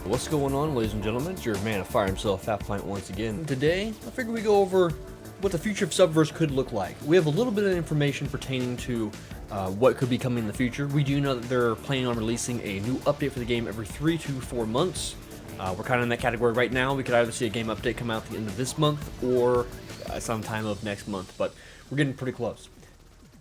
What's going on, ladies and gentlemen? It's your man of fire himself, Halfpint, once again. Today, I figured we go over what the future of Subverse could look like. We have a little bit of information pertaining to what could be coming in the future. We do know that they're planning on releasing a new update for the game every 3 to 4 months. We're kind of in that category right now. We could either see a game update come out at the end of this month or sometime of next month, but we're getting pretty close.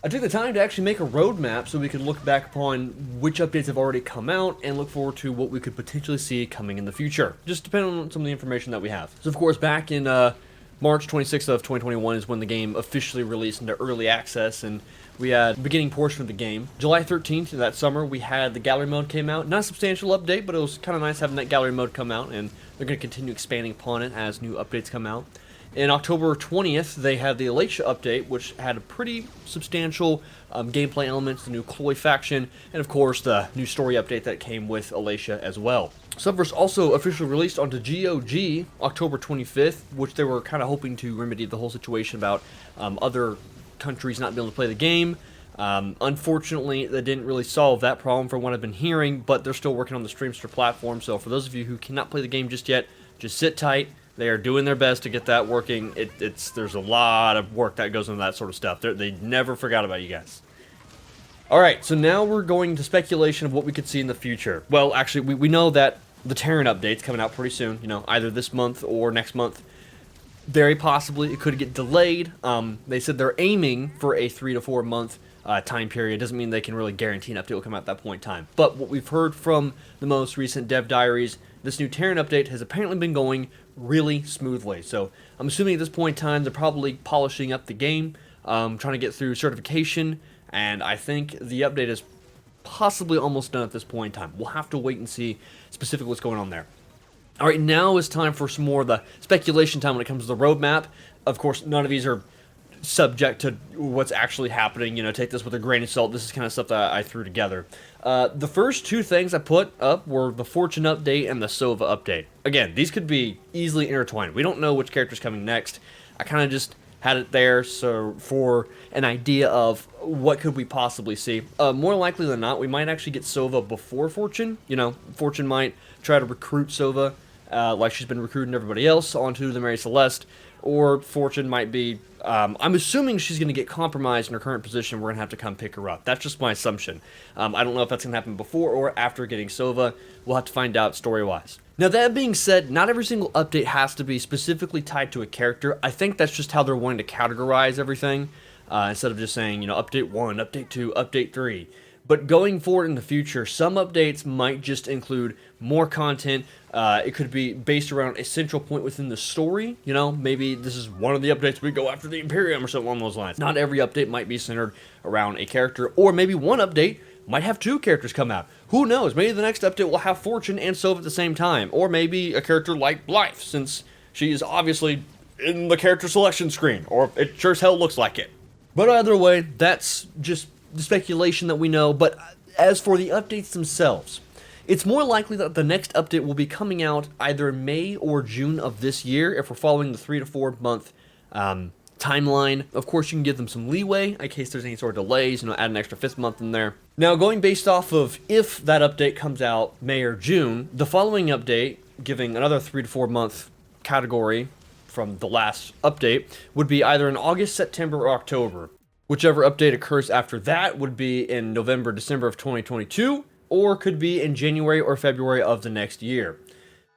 I took the time to actually make a roadmap so we could look back upon which updates have already come out and look forward to what we could potentially see coming in the future, just depending on some of the information that we have. So of course, back in March 26th of 2021 is when the game officially released into early access, and we had the beginning portion of the game. July 13th of that summer, we had the gallery mode came out. Not a substantial update, but it was kind of nice having that gallery mode come out, and they're going to continue expanding upon it as new updates come out. In October 20th, they had the Alicia update, which had a pretty substantial gameplay elements, the new Chloe faction, and of course the new story update that came with Alicia as well. Subverse also officially released onto GOG October 25th, which they were kind of hoping to remedy the whole situation about other countries not being able to play the game. Unfortunately, they didn't really solve that problem from what I've been hearing, but they're still working on the Streamster platform, so for those of you who cannot play the game just yet, just sit tight. They are doing their best to get that working. There's a lot of work that goes into that sort of stuff. They never forgot about you guys. Alright, so now we're going to speculation of what we could see in the future. Well, actually, we know that the Taron update's coming out pretty soon, either this month or next month. Very possibly, it could get delayed. They said they're aiming for a 3 to 4 month time period. Doesn't mean they can really guarantee an update will come out at that point in time. But what we've heard from the most recent dev diaries, this new Taron update has apparently been going really smoothly. So I'm assuming at this point in time they're probably polishing up the game, trying to get through certification, and I think the update is possibly almost done at this point in time. We'll have to wait and see specifically what's going on there. Alright, now is time for some more of the speculation time when it comes to the roadmap. Of course, none of these are subject to what's actually happening. Take this with a grain of salt. This is kind of stuff that I threw together. The first two things I put up were the Fortune update and the Sova update. Again, these could be easily intertwined. We don't know which character's coming next. I kind of just had it there so for an idea of what could we possibly see. More likely than not, we might actually get Sova before Fortune. Fortune might try to recruit Sova like she's been recruiting everybody else onto the Mary Celeste, or Fortune might be, I'm assuming she's going to get compromised in her current position. We're going to have to come pick her up. That's just my assumption. I don't know if that's going to happen before or after getting Sova. We'll have to find out story-wise. Now, that being said, not every single update has to be specifically tied to a character. I think that's just how they're wanting to categorize everything, instead of just saying, update 1, update 2, update 3. But going forward in the future, some updates might just include more content. It could be based around a central point within the story. Maybe this is one of the updates we go after the Imperium or something along those lines. Not every update might be centered around a character, or maybe one update might have 2 characters come out. Who knows? Maybe the next update will have Fortune and Sova at the same time, or maybe a character like Blythe, since she is obviously in the character selection screen, or it sure as hell looks like it. But either way, that's just the speculation that we know. But as for the updates themselves, it's more likely that the next update will be coming out either in May or June of this year if we're following the 3 to 4 month timeline. Of course, you can give them some leeway in case there's any sort of delays, add an extra 5th month in there. Now, going based off of if that update comes out May or June, the following update, giving another 3 to 4 month category from the last update, would be either in August, September, or October. Whichever update occurs after that would be in November, December of 2022, or could be in January or February of the next year.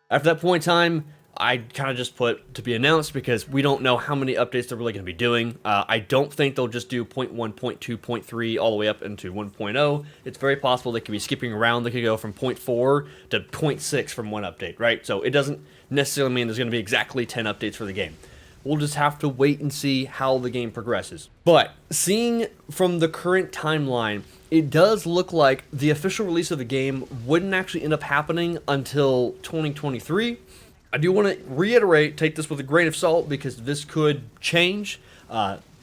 After that point in time, I kind of just put to be announced because we don't know how many updates they're really going to be doing. I don't think they'll just do 0.1, 0.2, 0.3 all the way up into 1.0. It's very possible they could be skipping around. They could go from 0.4 to 0.6 from one update, right? So it doesn't necessarily mean there's going to be exactly 10 updates for the game. We'll just have to wait and see how the game progresses. But seeing from the current timeline, it does look like the official release of the game wouldn't actually end up happening until 2023. I do want to reiterate, take this with a grain of salt because this could change.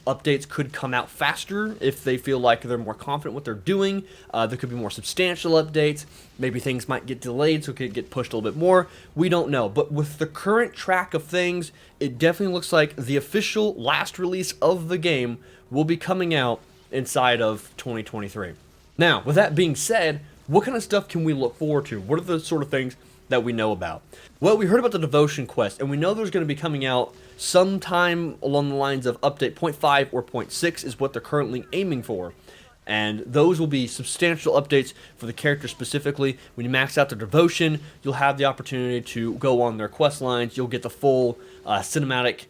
Updates could come out faster if they feel like they're more confident what they're doing. There could be more substantial updates. Maybe things might get delayed, so it could get pushed a little bit more. We don't know. But with the current track of things, it definitely looks like the official last release of the game will be coming out inside of 2023. Now, with that being said, what kind of stuff can we look forward to? What are the sort of things that we know about? Well, we heard about the Devotion quest, and we know there's going to be coming out sometime along the lines of update 0.5 or 0.6 is what they're currently aiming for. And those will be substantial updates for the character specifically. When you max out their devotion, you'll have the opportunity to go on their quest lines. You'll get the full cinematic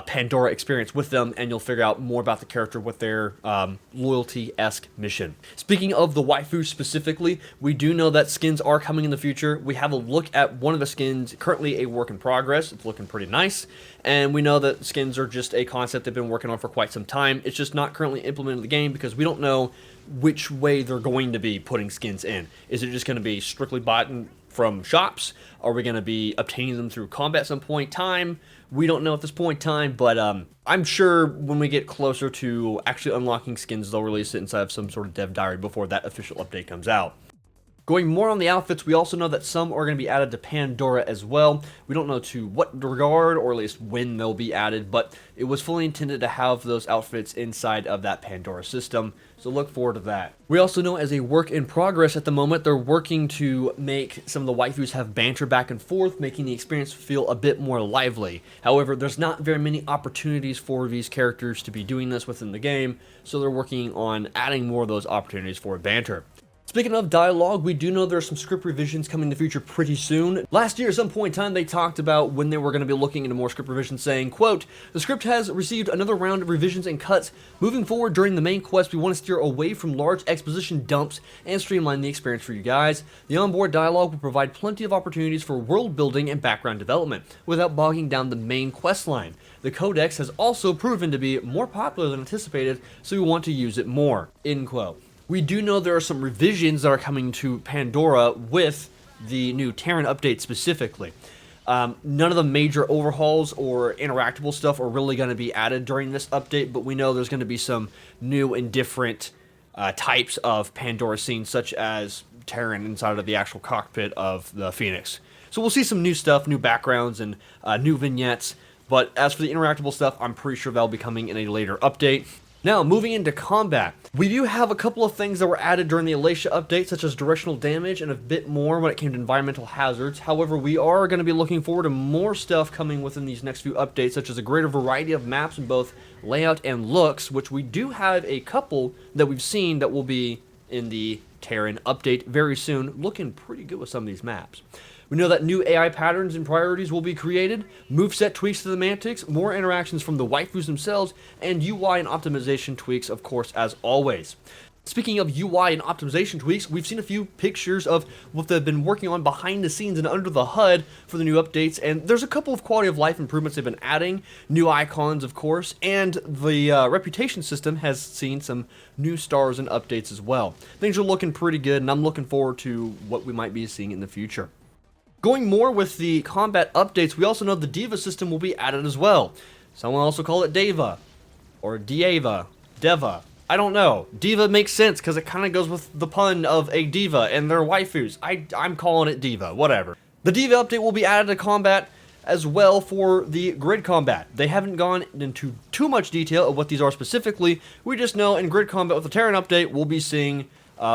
Pandora experience with them, and you'll figure out more about the character with their loyalty-esque mission. Speaking of the waifus specifically, we do know that skins are coming in the future. We have a look at one of the skins, currently a work in progress. It's looking pretty nice, and we know that skins are just a concept they've been working on for quite some time. It's just not currently implemented in the game because we don't know which way they're going to be putting skins in. Is it just going to be strictly bought from shops? Are we going to be obtaining them through combat at some point in time? We don't know at this point in time, but I'm sure when we get closer to actually unlocking skins, they'll release it inside of some sort of dev diary before that official update comes out. Going more on the outfits, we also know that some are going to be added to Pandora as well. We don't know to what regard, or at least when they'll be added, but it was fully intended to have those outfits inside of that Pandora system, so look forward to that. We also know as a work in progress at the moment, they're working to make some of the waifus have banter back and forth, making the experience feel a bit more lively. However, there's not very many opportunities for these characters to be doing this within the game, so they're working on adding more of those opportunities for banter. Speaking of dialogue, we do know there are some script revisions coming in the future pretty soon. Last year, at some point in time, they talked about when they were going to be looking into more script revisions, saying, quote, "The script has received another round of revisions and cuts. Moving forward during the main quest, we want to steer away from large exposition dumps and streamline the experience for you guys. The onboard dialogue will provide plenty of opportunities for world building and background development without bogging down the main quest line. The codex has also proven to be more popular than anticipated, so we want to use it more." End quote. We do know there are some revisions that are coming to Pandora with the new Taron update specifically. None of the major overhauls or interactable stuff are really going to be added during this update, but we know there's going to be some new and different types of Pandora scenes, such as Taron inside of the actual cockpit of the Phoenix. So we'll see some new stuff, new backgrounds, and new vignettes, but as for the interactable stuff, I'm pretty sure that'll be coming in a later update. Now, moving into combat, we do have a couple of things that were added during the Alacia update, such as directional damage and a bit more when it came to environmental hazards. However, we are going to be looking forward to more stuff coming within these next few updates, such as a greater variety of maps in both layout and looks, which we do have a couple that we've seen that will be in the Taron update very soon, looking pretty good with some of these maps. We know that new AI patterns and priorities will be created, moveset tweaks to the Mantics, more interactions from the waifus themselves, and UI and optimization tweaks, of course, as always. Speaking of UI and optimization tweaks, we've seen a few pictures of what they've been working on behind the scenes and under the HUD for the new updates, and there's a couple of quality of life improvements they've been adding, new icons, of course, and the reputation system has seen some new stars and updates as well. Things are looking pretty good, and I'm looking forward to what we might be seeing in the future. Going more with the combat updates, we also know the Diva system will be added as well. Someone also call it Deva, or Dieva, Deva. I don't know. Diva makes sense because it kind of goes with the pun of a diva and their waifus. I'm calling it Diva, whatever. The Diva update will be added to combat as well for the grid combat. They haven't gone into too much detail of what these are specifically. We just know in grid combat with the Taron update, we'll be seeing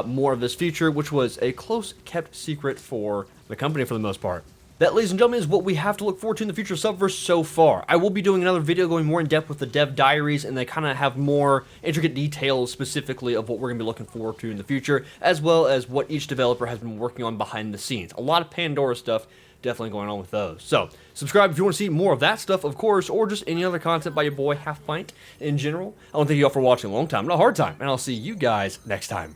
more of this feature, which was a close-kept secret for the company for the most part. That, ladies and gentlemen, is what we have to look forward to in the future of Subverse so far. I will be doing another video going more in depth with the dev diaries, and they kind of have more intricate details specifically of what we're going to be looking forward to in the future, as well as what each developer has been working on behind the scenes. A lot of Pandora stuff definitely going on with those. So, subscribe if you want to see more of that stuff, of course, or just any other content by your boy Halfpint in general. I want to thank you all for watching a long time, not a hard time, and I'll see you guys next time.